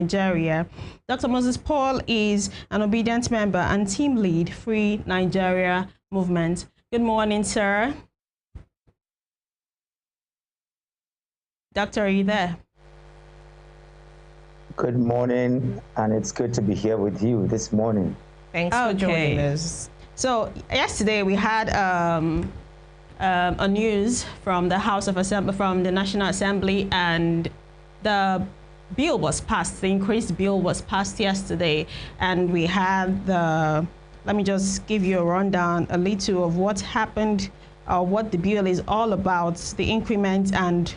Nigeria. Dr. Moses Paul is an obedient member and team lead, Free Nigeria Movement. Good morning, sir. Doctor, are you there? Good morning, and it's good to be here with you this morning. Thanks for joining us. So yesterday we had a news from the House of Assembly, from the National Assembly, and the bill was passed. The increased bill was passed yesterday, and we had the. Let me just give you a rundown, a little of what happened, what the bill is all about, the increment and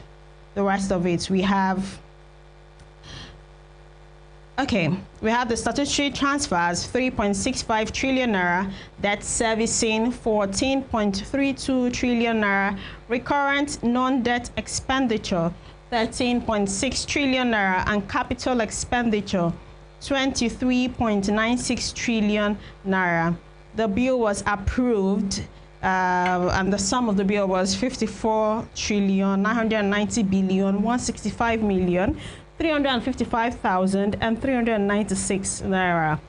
the rest of it. We have. Okay, we have the statutory transfers, 3.65 trillion naira, debt servicing, 14.32 trillion naira, recurrent non-debt expenditure, 13.6 trillion naira, and capital expenditure, 23.96 trillion naira. The bill was approved, and the sum of the bill was 54 trillion 990 billion 165 million 355,396 naira.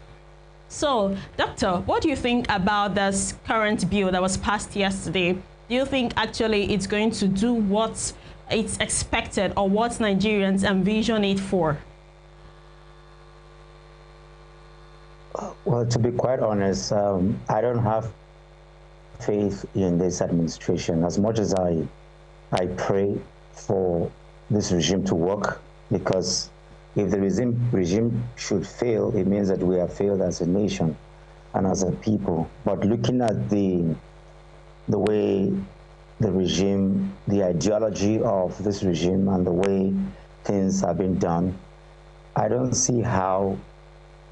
So, Doctor, what do you think about this current bill that was passed yesterday? Do you think actually it's going to do what it's expected or what Nigerians envision it for? Well, to be quite honest, I don't have faith in this administration as much as I pray for this regime to work. Because if the regime should fail, it means that we have failed as a nation and as a people. But looking at the way the regime, the ideology of this regime and the way things have been done, I don't see how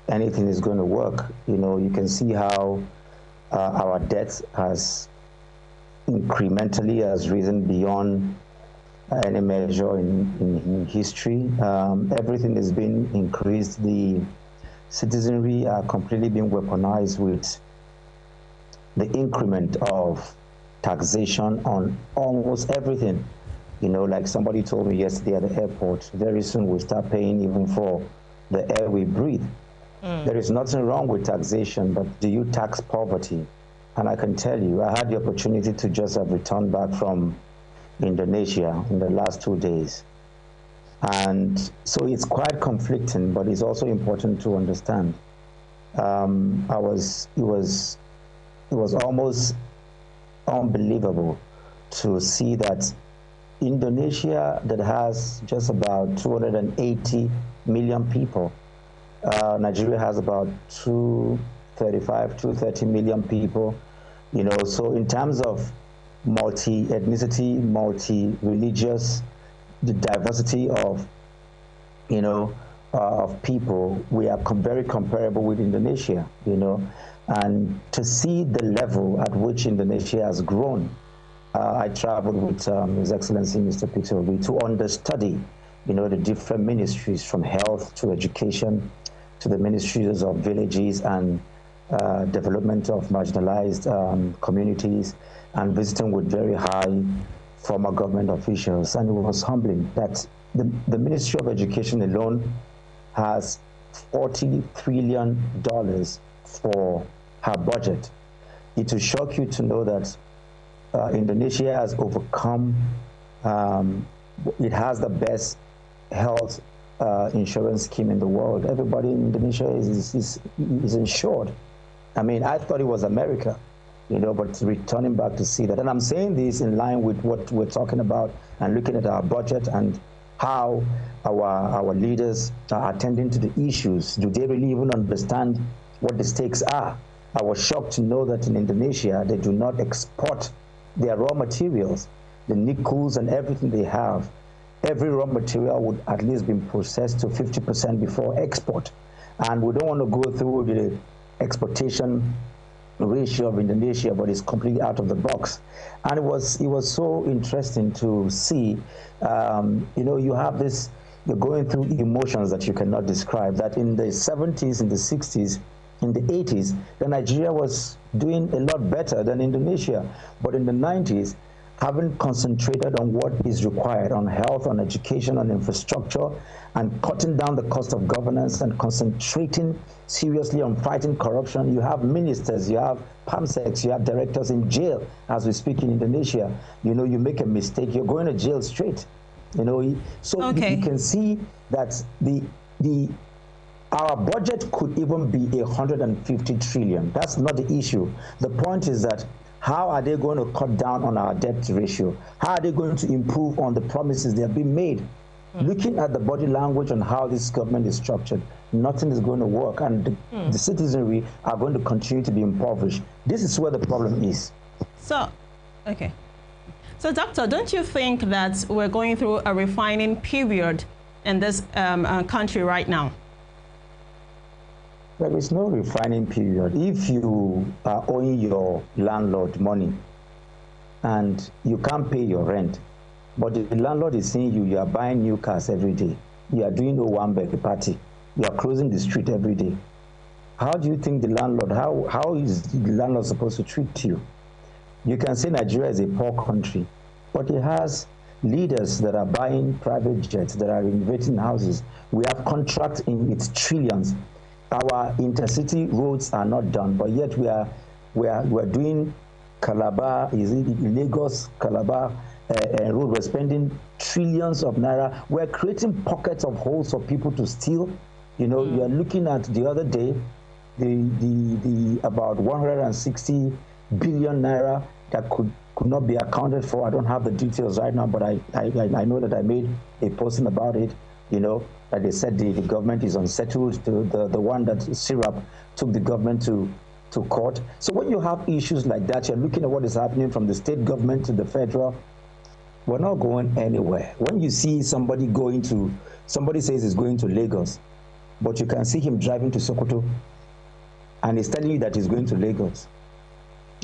anything is going to work. You know, you can see how our debt has incrementally risen beyond any measure in history. Everything is being increased. The citizenry are completely being weaponized with the increment of taxation on almost everything. You know, like somebody told me yesterday at the airport, very soon we'll start paying even for the air we breathe. There is nothing wrong with taxation, but do you tax poverty? And I can tell you, I had the opportunity to just have returned back from Indonesia in the last 2 days, and so it's quite conflicting, but it's also important to understand. It was almost unbelievable to see that Indonesia, that has just about 280 million people, Nigeria has about 230 million people, you know, so in terms of multi-ethnicity, multi-religious, the diversity of, you know, of people, we are very comparable with Indonesia, you know, and to see the level at which Indonesia has grown. I traveled with His Excellency Mr. Peter Obi to understudy, you know, the different ministries from health to education to the ministries of villages and development of marginalized communities, and visiting with very high former government officials. And it was humbling that the Ministry of Education alone has $40 trillion for her budget. It will shock you to know that Indonesia has overcome, it has the best health insurance scheme in the world. Everybody in Indonesia is insured. I mean, I thought it was America, you know, but returning back to see that. And I'm saying this in line with what we're talking about and looking at our budget and how our leaders are attending to the issues. Do they really even understand what the stakes are? I was shocked to know that in Indonesia, they do not export their raw materials, the nickels and everything they have. Every raw material would at least be processed to 50% before export. And we don't want to go through the exportation ratio of Indonesia, but it's completely out of the box. And it was so interesting to see, you know, you have this, you're going through emotions that you cannot describe, that in the 70s, in the 60s, in the 80s, Nigeria was doing a lot better than Indonesia. But in the 90s, having concentrated on what is required, on health, on education, on infrastructure, and cutting down the cost of governance and concentrating seriously on fighting corruption. You have ministers, you have PAMSECs, you have directors in jail as we speak in Indonesia. You know, you make a mistake, you're going to jail straight. You know, so you can see that our budget could even be 150 trillion. That's not the issue. The point is that how are they going to cut down on our debt ratio? How are they going to improve on the promises that have been made? Looking at the body language and how this government is structured, nothing is going to work, and the citizenry are going to continue to be impoverished. This is where the problem is. So, okay. So, Doctor, don't you think that we're going through a refining period in this country right now? There is no refining period. If you are owing your landlord money and you can't pay your rent, but the landlord is seeing you are buying new cars every day, you are doing a one-bag party, you are closing the street every day, how do you think the landlord, how is the landlord supposed to treat you? You can say Nigeria is a poor country, but it has leaders that are buying private jets, that are renovating houses. We have contracts in its trillions. Our intercity roads are not done, but yet we are doing Calabar, Lagos, Calabar road. We're spending trillions of naira. We're creating pockets of holes for people to steal. You know, you are looking at the other day, the about 160 billion naira that could not be accounted for. I don't have the details right now, but I know that I made a posting about it. You know, that they said the government is unsettled. The one that Syrup took the government to court. So when you have issues like that, you're looking at what is happening from the state government to the federal. We're not going anywhere. When you see somebody says he's going to Lagos, but you can see him driving to Sokoto, and he's telling you that he's going to Lagos.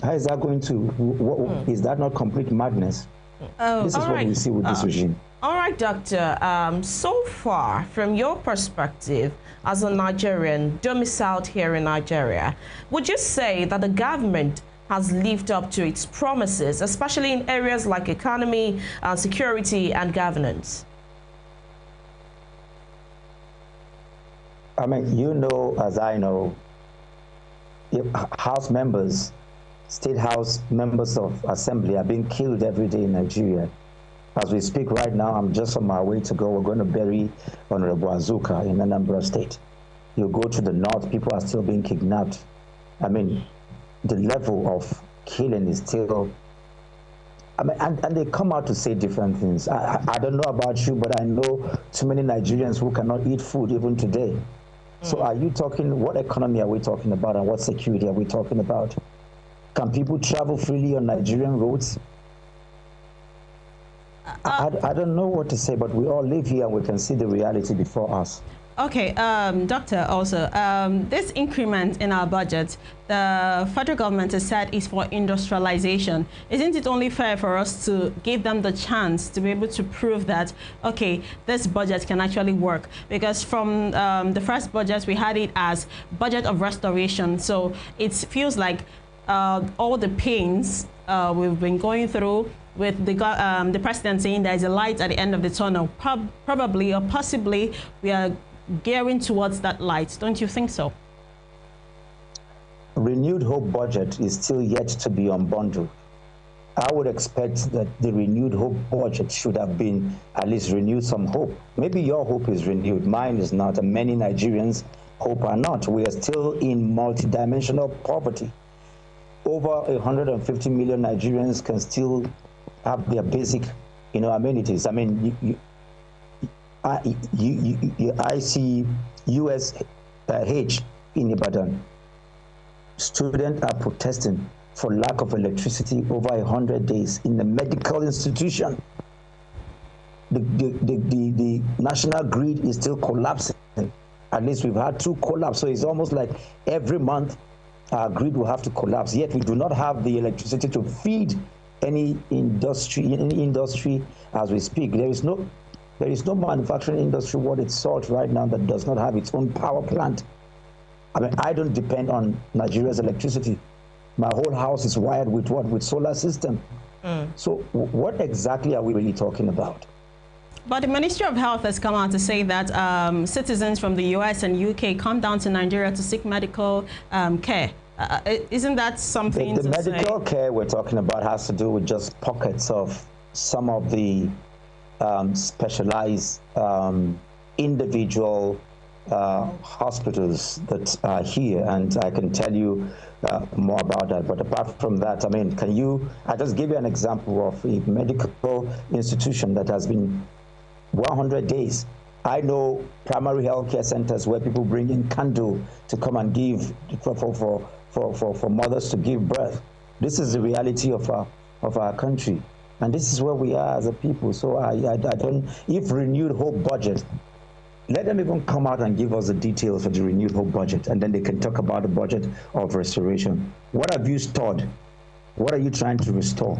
How is that going to, is that not complete madness? This is what we see with this regime. All right, Doctor. So far, from your perspective as a Nigerian domiciled here in Nigeria, would you say that the government has lived up to its promises, especially in areas like economy, security, and governance? I mean, you know, as I know, House members, State House members of Assembly are being killed every day in Nigeria. As we speak right now, I'm just on my way to go. We're going to bury Honorable Azuka in Anambra State. You go to the north, people are still being kidnapped. I mean, the level of killing is still, I mean, and they come out to say different things. I don't know about you, but I know too many Nigerians who cannot eat food even today. So are you talking, what economy are we talking about, and what security are we talking about? Can people travel freely on Nigerian roads? I don't know what to say, but we all live here and we can see the reality before us. Okay, Doctor, also, this increment in our budget, the federal government has said is for industrialization. Isn't it only fair for us to give them the chance to be able to prove that, okay, this budget can actually work? Because from the first budget, we had it as budget of restoration. So it feels like all the pains we've been going through with the president saying there's a light at the end of the tunnel, probably or possibly we are gearing towards that light. Don't you think so? Renewed Hope budget is still yet to be unbundled. I would expect that the Renewed Hope budget should have been at least renewed some hope. Maybe your hope is renewed, mine is not, and many Nigerians' hope are not. We are still in multidimensional poverty. Over 150 million Nigerians can still have their basic, amenities. I mean, I see USH in Ibadan. Students are protesting for lack of electricity over 100 days in the medical institution. The national grid is still collapsing. At least we've had 2 collapses. So it's almost like every month our grid will have to collapse. Yet we do not have the electricity to feed any industry as we speak. There is no manufacturing industry worth its salt right now that does not have its own power plant. I mean, I don't depend on Nigeria's electricity. My whole house is wired with what? With solar system. So what exactly are we really talking about? But the Ministry of Health has come out to say that citizens from the US and UK come down to Nigeria to seek medical care. Isn't that something The medical care we're talking about has to do with just pockets of some of the specialized individual hospitals that are here, and I can tell you more about that. But apart from that, I mean, I just give you an example of a medical institution that has been 100 days. I know primary health care centers where people bring in candle to come and give for mothers to give birth. This is the reality of our country, and this is where we are as a people. So I don't. If renewed hope budget, let them even come out and give us the details of the renewed hope budget, and then they can talk about the budget of restoration. What have you stored? What are you trying to restore?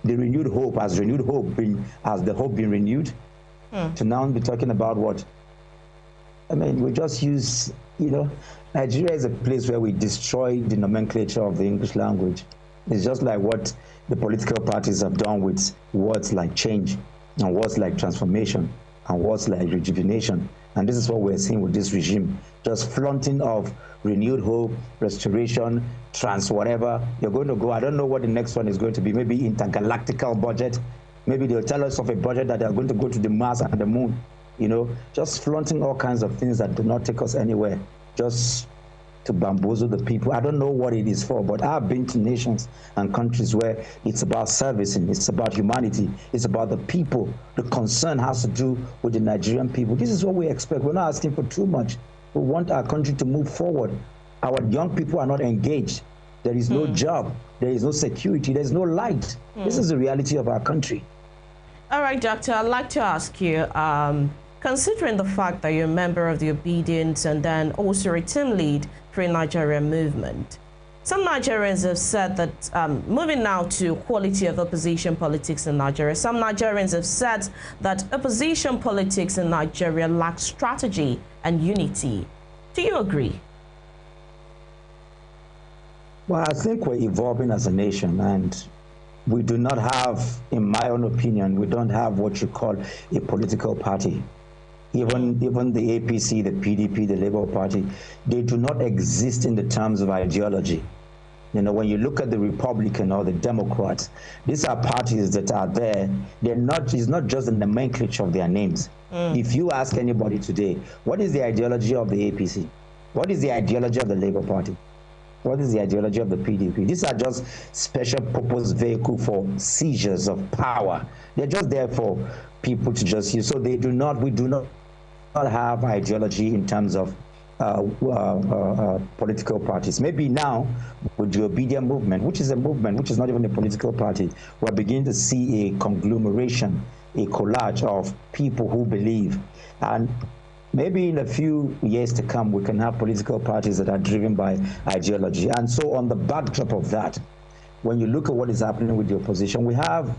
The renewed hope, has the hope been renewed? To now be talking about what? I mean, we just use, Nigeria is a place where we destroy the nomenclature of the English language. It's just like what the political parties have done with words like change and words like transformation and words like rejuvenation. And this is what we're seeing with this regime, just flaunting of renewed hope, restoration, whatever. You're going to go, I don't know what the next one is going to be, maybe intergalactical budget. Maybe they'll tell us of a budget that they're going to go to the Mars and the moon, just flaunting all kinds of things that do not take us anywhere, just to bamboozle the people. I don't know what it is for, but I've been to nations and countries where it's about servicing, it's about humanity, it's about the people. The concern has to do with the Nigerian people. This is what we expect. We're not asking for too much. We want our country to move forward. Our young people are not engaged. There is no job. There is no security. There's no light. This is the reality of our country. All right, Doctor, I'd like to ask you, considering the fact that you're a member of the Obedience and then also a team lead for a Nigerian movement, some Nigerians have said that, moving now to quality of opposition politics in Nigeria, some Nigerians have said that opposition politics in Nigeria lacks strategy and unity. Do you agree? Well, I think we're evolving as a nation, and we do not have, in my own opinion, we don't have what you call a political party. Even the APC, the PDP, the Labour Party, they do not exist in the terms of ideology. When you look at the Republican or the Democrats, these are parties that are there. It's not just the nomenclature of their names. If you ask anybody today, what is the ideology of the APC? What is the ideology of the Labour Party? What is the ideology of the PDP? These are just special purpose vehicle for seizures of power. They're just there for people to just use. So we do not have ideology in terms of political parties. Maybe now with the Obedient movement, which is a movement, which is not even a political party, we're beginning to see a conglomeration, a collage of people who believe. And maybe in a few years to come, we can have political parties that are driven by ideology. And so on the backdrop of that, when you look at what is happening with the opposition, we have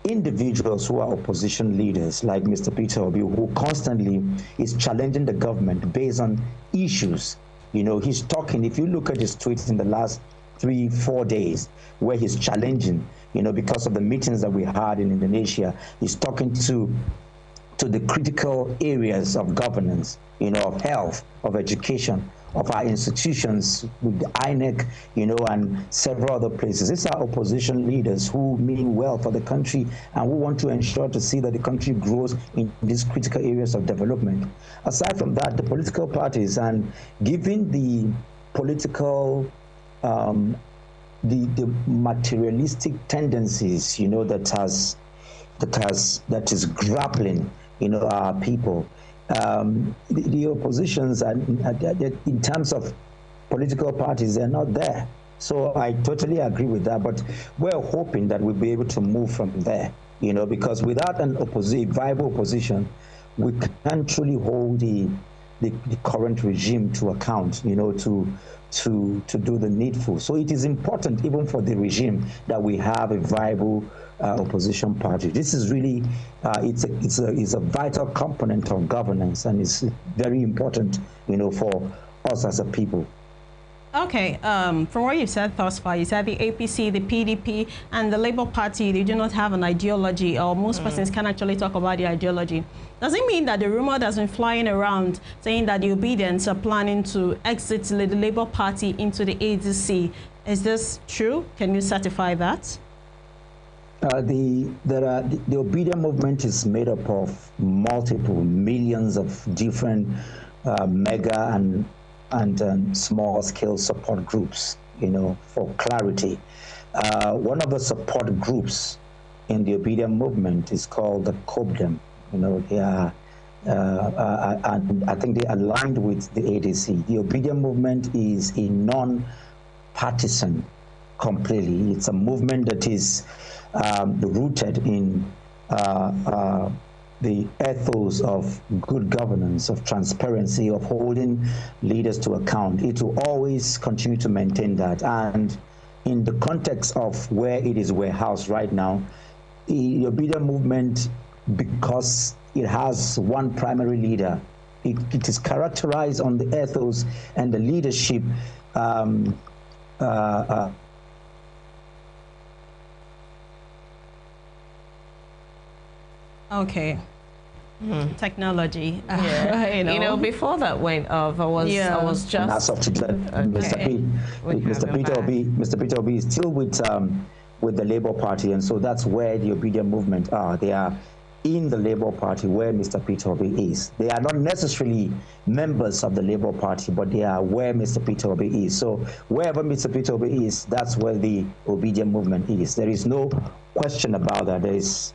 individuals who are opposition leaders, like Mr. Peter Obi, who constantly is challenging the government based on issues. He's talking, if you look at his tweets in the last 3-4 days, where he's challenging, because of the meetings that we had in Indonesia, he's talking to the critical areas of governance, of health, of education, of our institutions, with the INEC, and several other places. These are opposition leaders who mean well for the country and who want to ensure to see that the country grows in these critical areas of development. Aside from that, the political parties, and given the political, the materialistic tendencies, that is grappling our people. The oppositions, in terms of political parties, they're not there. So I totally agree with that, but we're hoping that we'll be able to move from there, because without an viable opposition, we can't truly hold the current regime to account, to do the needful. So it is important, even for the regime, that we have a viable opposition party. This is really, it's a vital component of governance, and it's very important, for us as a people. Okay, from what you said thus far, you said the APC, the PDP, and the Labour Party, they do not have an ideology, or most persons can actually talk about the ideology. Does it mean that the rumor that's been flying around saying that the Obedience are planning to exit the Labour Party into the ADC, is this true? Can you certify that? The Obedient movement is made up of multiple millions of different mega and small-scale support groups, for clarity. One of the support groups in the Obedient movement is called the COBDEM. They are, and I think they aligned with the ADC. The Obedient movement is a non-partisan completely. It's a movement that is rooted in the ethos of good governance, of transparency, of holding leaders to account. It will always continue to maintain that. And in the context of where it is warehoused right now, the Obedient movement, because it has one primary leader, it is characterized on the ethos and the leadership Okay. Technology. Yeah. Before that went off, I was just. And as of today, Mr. Peter Obi is still with the Labour Party, and so that's where the Obedient movement are. They are in the Labour Party where Mr. Peter Obi is. They are not necessarily members of the Labour Party, but they are where Mr. Peter Obi is. So wherever Mr. Peter Obi is, that's where the Obedient movement is. There is no question about that. There is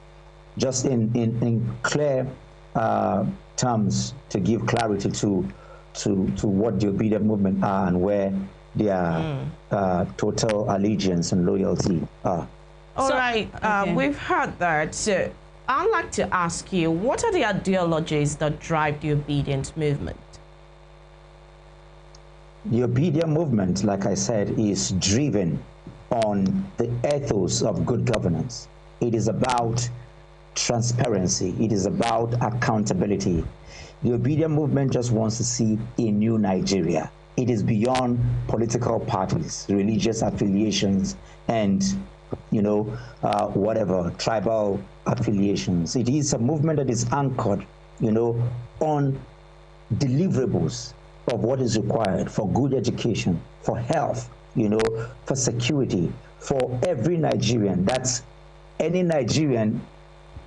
just in clear terms to give clarity to what the Obedient movement are and where their total allegiance and loyalty are. All right, we've heard that. So I'd like to ask you, what are the ideologies that drive the Obedient movement? The Obedient movement, like I said, is driven on the ethos of good governance. It is about transparency. It is about accountability. The Obedient movement just wants to see a new Nigeria. It is beyond political parties, religious affiliations, and whatever tribal affiliations. It is a movement that is anchored, on deliverables of what is required for good education, for health, for security, for every Nigerian. That's any Nigerian,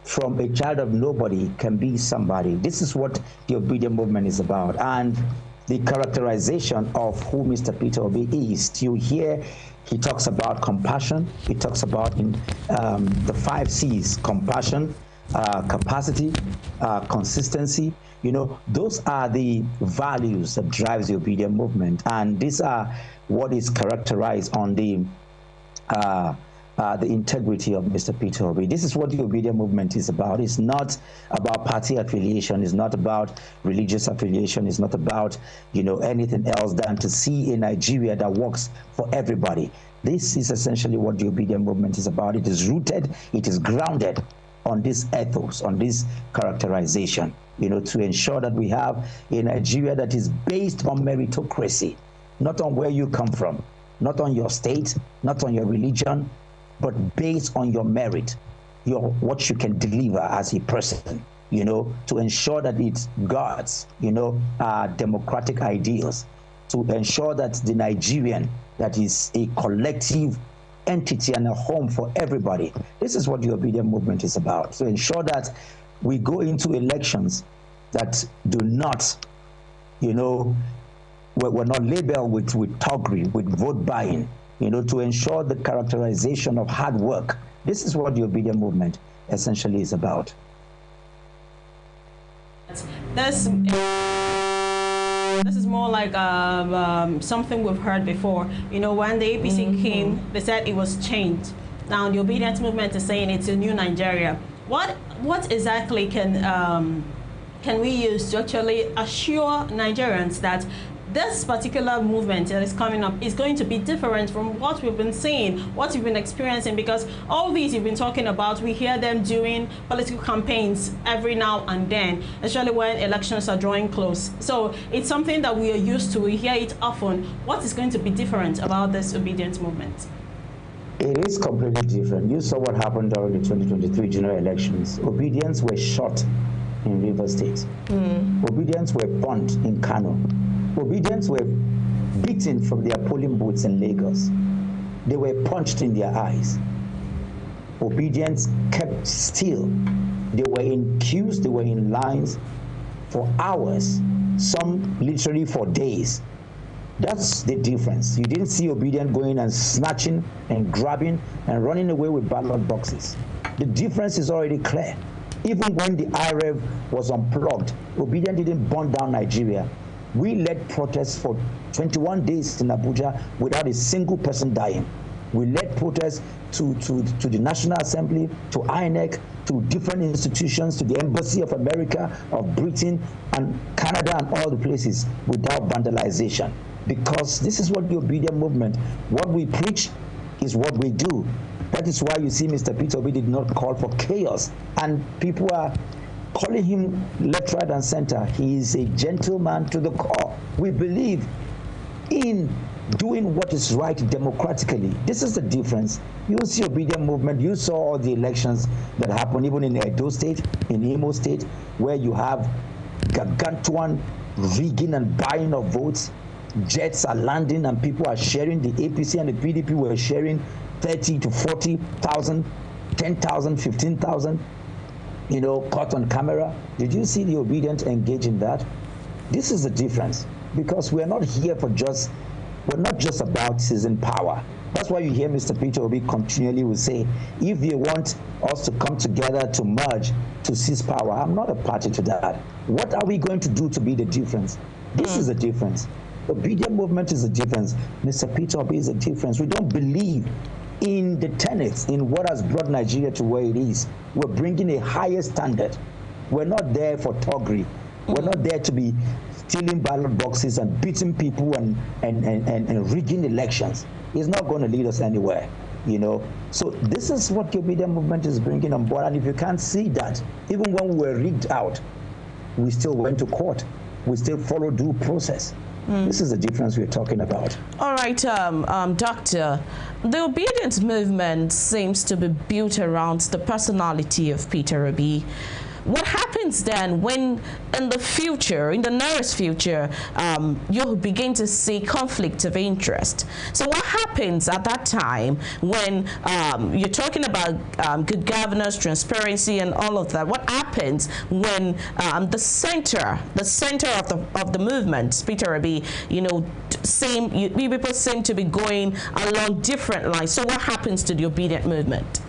from a child of nobody can be somebody. This is what the Obedient movement is about. And the characterization of who Mr. Peter Obi is, you hear he talks about compassion. He talks about the 5 C's: compassion, capacity, consistency. Those are the values that drives the Obedient movement. And these are what is characterized on the integrity of Mr. Peter Obi. This is what the Obedient movement is about. It's not about party affiliation. It's not about religious affiliation. It's not about, anything else than to see a Nigeria that works for everybody. This is essentially what the Obedient movement is about. It is rooted, it is grounded on this ethos, on this characterization, to ensure that we have a Nigeria that is based on meritocracy, not on where you come from, not on your state, not on your religion, but based on your merit, what you can deliver as a person, to ensure that it guards, democratic ideals, to ensure that the Nigerian, that is a collective entity and a home for everybody. This is what the Obedient movement is about, to ensure that we go into elections that do not, we're not labeled with thuggery, with vote buying, to ensure the characterization of hard work. This is what the Obedient movement essentially is about. This is more like something we've heard before. When the APC came, they said it was changed. Now the Obedient movement is saying it's a new Nigeria. What exactly can we use to actually assure Nigerians that this particular movement that is coming up is going to be different from what we've been seeing, what we've been experiencing, because all these you've been talking about, we hear them doing political campaigns every now and then, especially when elections are drawing close. So it's something that we are used to, we hear it often. What is going to be different about this obedience movement? It is completely different. You saw what happened during the 2023 general elections. Obedience were shot in River State. Obedience were burnt in Kano. Obedience were beaten from their polling booths in Lagos. They were punched in their eyes. Obedience kept still. They were in queues, they were in lines for hours, some literally for days. That's the difference. You didn't see Obedient going and snatching and grabbing and running away with ballot boxes. The difference is already clear. Even when the IREV was unplugged, Obedient didn't burn down Nigeria. We led protests for 21 days in Abuja without a single person dying. We led protests to the National Assembly, to INEC, to different institutions, to the Embassy of America, of Britain, and Canada, and all the places without vandalization. Because this is what the Obedient movement, what we preach is what we do. That is why you see Mr. Peter Obi did not call for chaos. And people are calling him left, right, and center. He is a gentleman to the core. We believe in doing what is right democratically. This is the difference. You see Obedient movement. You saw all the elections that happened, even in Edo State, in Imo State, where you have gargantuan rigging and buying of votes. Jets are landing and people are sharing. The APC and the PDP were sharing 30 to 40,000, 10,000, 15,000, caught on camera. Did you see the Obedient engage in that? This is the difference, because we're not here for we're not just about seizing power. That's why you hear Mr. Peter Obi continually will say, if they want us to come together to merge, to seize power, I'm not a party to that. What are we going to do to be the difference? This is the difference. Obedient movement is the difference. Mr. Peter Obi is the difference. We don't believe in the tenets, in what has brought Nigeria to where it is. We're bringing a higher standard. We're not there for toggery. We're not there to be stealing ballot boxes and beating people and rigging elections. It's not going to lead us anywhere, So this is what the Obedient movement is bringing on board. And if you can't see that, even when we were rigged out, we still went to court. We still followed due process. This is the difference we're talking about. All right, Doctor, the Obedience movement seems to be built around the personality of Peter Obi. What happens then when in the future, in the nearest future, you'll begin to see conflict of interest? So what happens at that time when you're talking about good governance, transparency, and all of that? What happens when the center of the movement, Peter Obi, people seem to be going along different lines? So what happens to the Obedient movement?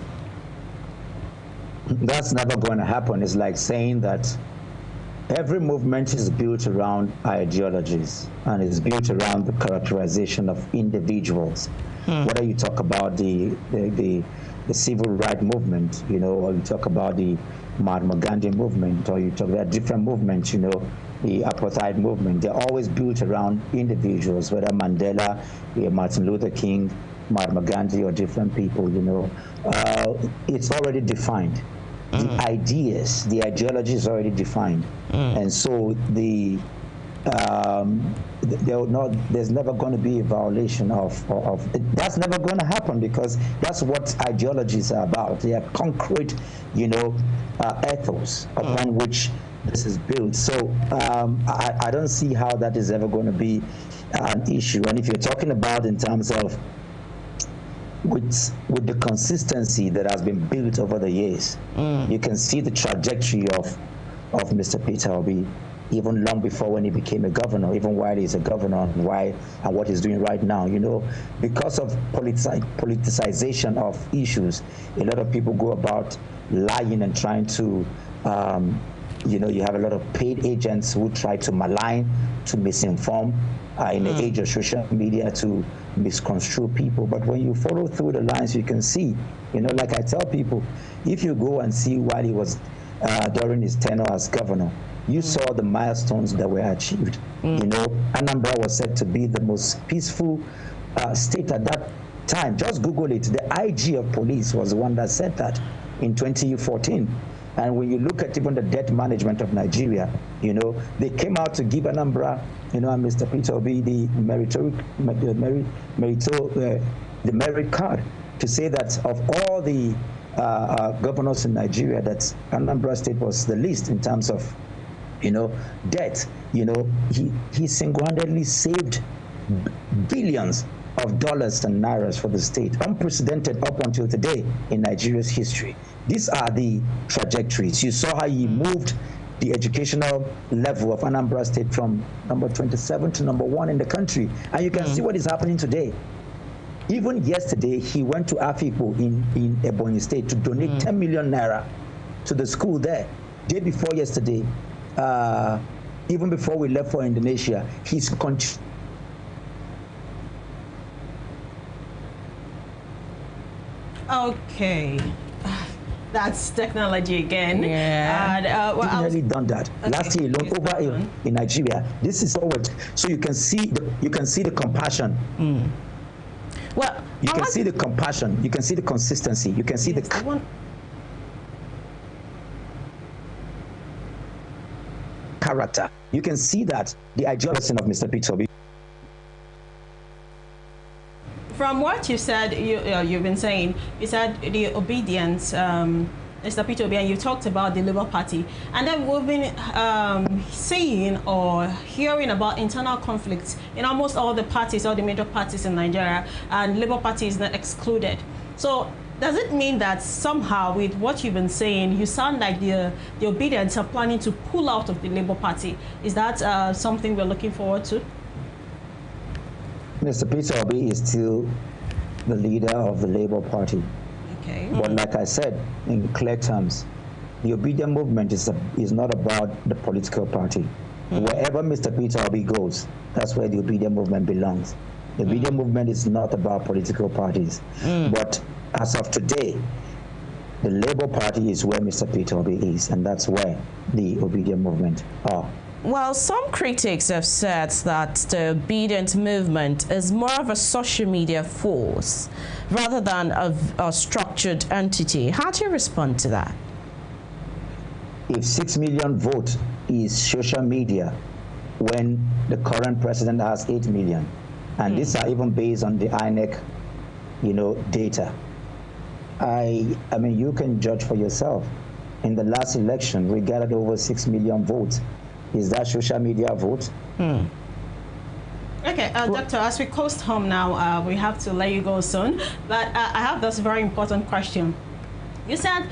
That's never going to happen. It's like saying that every movement is built around ideologies and is built around the characterization of individuals. Whether you talk about the civil rights movement, or you talk about the Mahatma Gandhi movement, or you talk about different movements, the apartheid movement, they're always built around individuals, whether Mandela, Martin Luther King, Mahatma Gandhi, or different people, it's already defined. The ideas, the ideology is already defined. And so there's never going to be a violation of that's never going to happen, because that's what ideologies are about. They are concrete, ethos upon which this is built. So I don't see how that is ever going to be an issue. And if you're talking about in terms of with the consistency that has been built over the years, you can see the trajectory of Mr. Peter Obi, even long before when he became a governor, even while he's a governor, and what he's doing right now. Because of politicization of issues, a lot of people go about lying and trying to, you have a lot of paid agents who try to malign, to misinform, in the age of social media, to misconstrue people. But when you follow through the lines, you can see, like I tell people, if you go and see while he was during his tenure as governor, You saw the milestones that were achieved. You know, Anambra was said to be the most peaceful state at that time. Just Google it. The IG of police was the one that said that in 2014. And when you look at even the debt management of Nigeria, you know, they came out to give Anambra, you know, and Mr. Peter Obi the merit card to say that of all the governors in Nigeria, that Anambra State was the least in terms of, you know, debt. You know, he single-handedly saved billions of dollars and nairas for the state, unprecedented up until today in Nigeria's history. These are the trajectories. You saw how he moved the educational level of Anambra State from number 27 to number 1 in the country. And you can see what is happening today. Even yesterday, he went to Afikpo in Ebonyi State to donate 10 million naira to the school there. Day before yesterday, even before we left for Indonesia, he's Okay. That's technology again. Yeah. And, well, nearly done that. Okay. Last year alone, over in Nigeria. This is forward. So you can see the compassion. Well, you can see the compassion. You can see the consistency. You can see the character. You can see that the ideology of Mr. Peter Obi. From what you said, you've been saying, you said the obedience, Mr. Peter Obi, and you talked about the Labour Party. And then we've been seeing or hearing about internal conflicts in almost all the parties, all the major parties in Nigeria, and Labour Party is not excluded. So does it mean that somehow with what you've been saying, you sound like the obedience are planning to pull out of the Labour Party? Is that something we're looking forward to? Mr. Peter Obi is still the leader of the Labour Party. Okay. But like I said, in clear terms, the obedient movement is not about the political party. Wherever Mr. Peter Obi goes, that's where the obedient movement belongs. The obedient movement is not about political parties. But as of today, the Labour Party is where Mr. Peter Obi is, and that's where the obedient movement are. Well, some critics have said that the obedient movement is more of a social media force rather than a structured entity. How do you respond to that? If 6 million votes is social media when the current president has 8 million, and these are even based on the INEC, you know, data, I mean, you can judge for yourself. In the last election, we gathered over 6 million votes. Is that social media vote? Okay, Doctor, as we coast home now, we have to let you go soon. But I have this very important question. You said,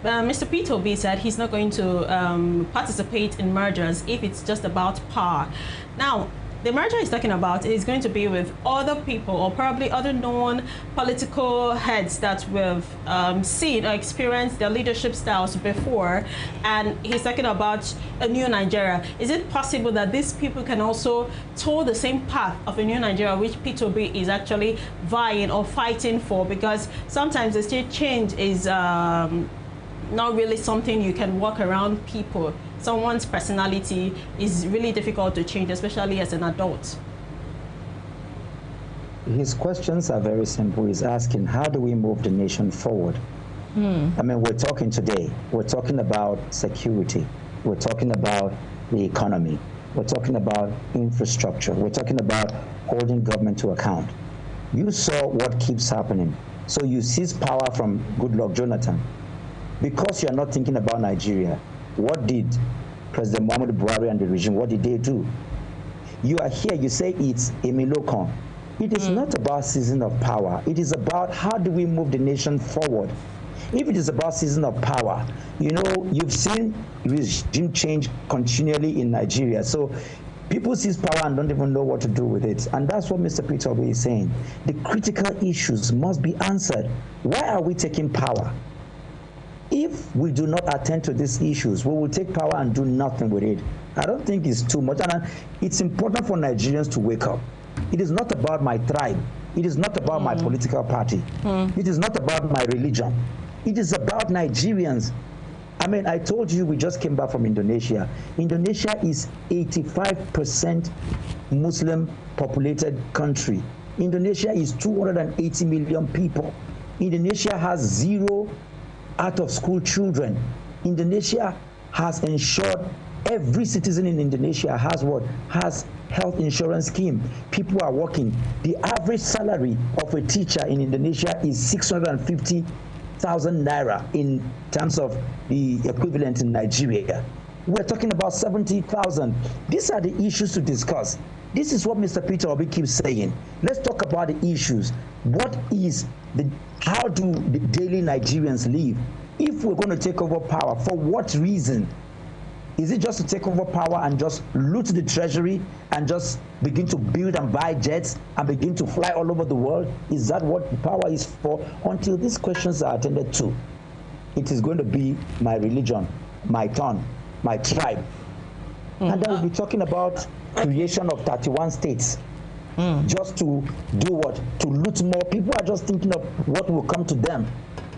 Mr. Peter Obi said he's not going to participate in mergers if it's just about power. Now, the merger he's talking about is going to be with other people or probably other known political heads that we've seen or experienced their leadership styles before. And he's talking about a new Nigeria. Is it possible that these people can also tow the same path of a new Nigeria which Peter Obi is actually vying or fighting for? Because sometimes the state change is not really something you can walk around people. Someone's personality is really difficult to change, especially as an adult. His questions are very simple. He's asking, how do we move the nation forward? I mean, we're talking today, we're talking about security, we're talking about the economy, we're talking about infrastructure, we're talking about holding government to account. You saw what keeps happening. So you seize power from Goodluck Jonathan. Because you're not thinking about Nigeria, what did President Muhammadu Buhari and the regime, what did they do? You are here, you say it's a Milocon. It is not about season of power. It is about how do we move the nation forward. If it is about season of power, you know, you've seen regime change continually in Nigeria. So people seize power and don't even know what to do with it. And that's what Mr. Peter Obi is saying. The critical issues must be answered. Why are we taking power? If we do not attend to these issues, we will take power and do nothing with it. I don't think it's too much. And it's important for Nigerians to wake up. It is not about my tribe. It is not about my political party. It is not about my religion. It is about Nigerians. I mean, I told you we just came back from Indonesia. Indonesia is 85% Muslim populated country. Indonesia is 280 million people. Indonesia has 0 out-of-school children. Indonesia has ensured every citizen in Indonesia has what? Has health insurance scheme. People are working. The average salary of a teacher in Indonesia is 650,000 naira in terms of the equivalent in Nigeria. We're talking about 70,000. These are the issues to discuss. This is what Mr. Peter Obi keeps saying. Let's talk about the issues. How do the daily Nigerians live? If we're going to take over power, for what reason? Is it just to take over power and just loot the treasury and just begin to build and buy jets and begin to fly all over the world? Is that what power is for? Until these questions are attended to, it is going to be my religion, my tongue, my tribe. And then we'll be talking about creation of 31 states. Just to do what? To loot more. People are just thinking of what will come to them.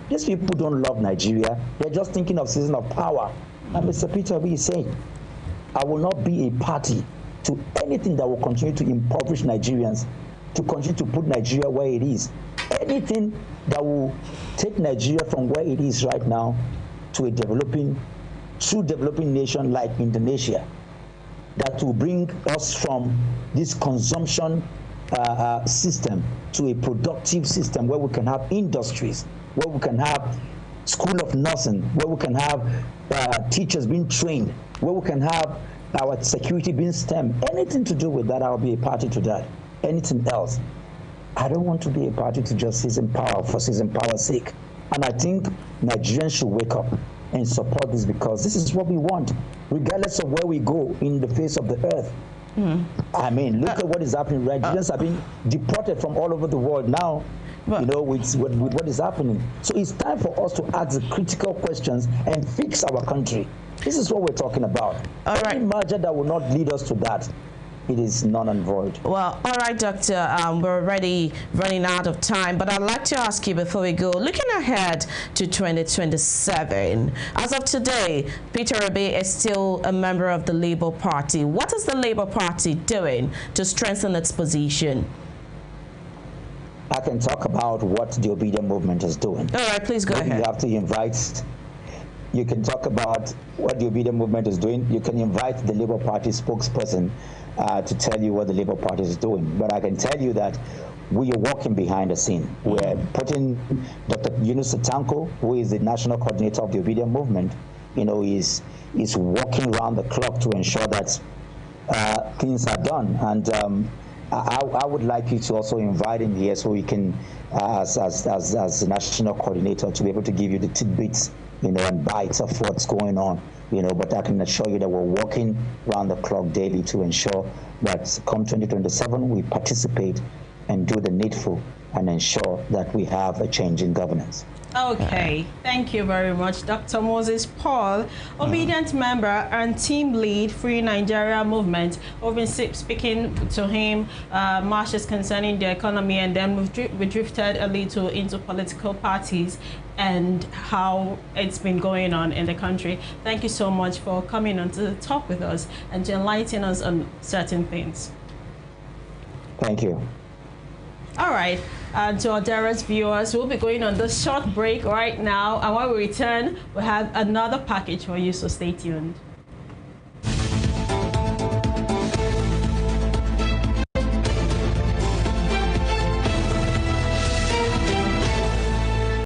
These people don't love Nigeria. They're just thinking of season of power. And Mr. Peter Obi is saying, I will not be a party to anything that will continue to impoverish Nigerians, to continue to put Nigeria where it is. Anything that will take Nigeria from where it is right now to a true developing nation like Indonesia, that will bring us from this consumption system to a productive system where we can have industries, where we can have school of nursing, where we can have teachers being trained, where we can have our security being STEM. Anything to do with that, I'll be a party to that. Anything else, I don't want to be a party to just season power for season power's sake. And I think Nigerians should wake up and support this, because this is what we want, regardless of where we go in the face of the earth. I mean, look at what is happening. Nigerians are being deported from all over the world now, you know, with what is happening. So it's time for us to ask the critical questions and fix our country. This is what we're talking about. Any merger that will not lead us to that, it is null and void. Well, all right, Doctor, we're already running out of time, but I'd like to ask you before we go, looking ahead to 2027, as of today, Peter Obi is still a member of the Labour Party. What is the Labour Party doing to strengthen its position? I can talk about what the Obedient Movement is doing. All right, please go ahead. You have to invite. You can talk about what the Obedient Movement is doing. You can invite the Labour Party spokesperson to tell you what the Labour Party is doing. But I can tell you that we are working behind the scene. We're putting Dr. Yunus Satanko, who is the national coordinator of the Obedient Movement, you know, is working around the clock to ensure that things are done. And I would like you to also invite him here so we can, as the national coordinator, to be able to give you the tidbits, you know, and bites of what's going on, you know. But I can assure you that we're working around the clock daily to ensure that come 2027 we participate and do the needful and ensure that we have a change in governance. Okay, thank you very much, Dr. Moses Paul, Obedient member and team lead, Free Nigeria Movement. We've been speaking to him matters concerning the economy, and then we drifted a little into political parties and how it's been going on in the country. Thank you so much for coming on to talk with us and to enlighten us on certain things. Thank you. All right, to our dearest viewers, we'll be going on this short break right now, and when we return, we'll have another package for you, so stay tuned.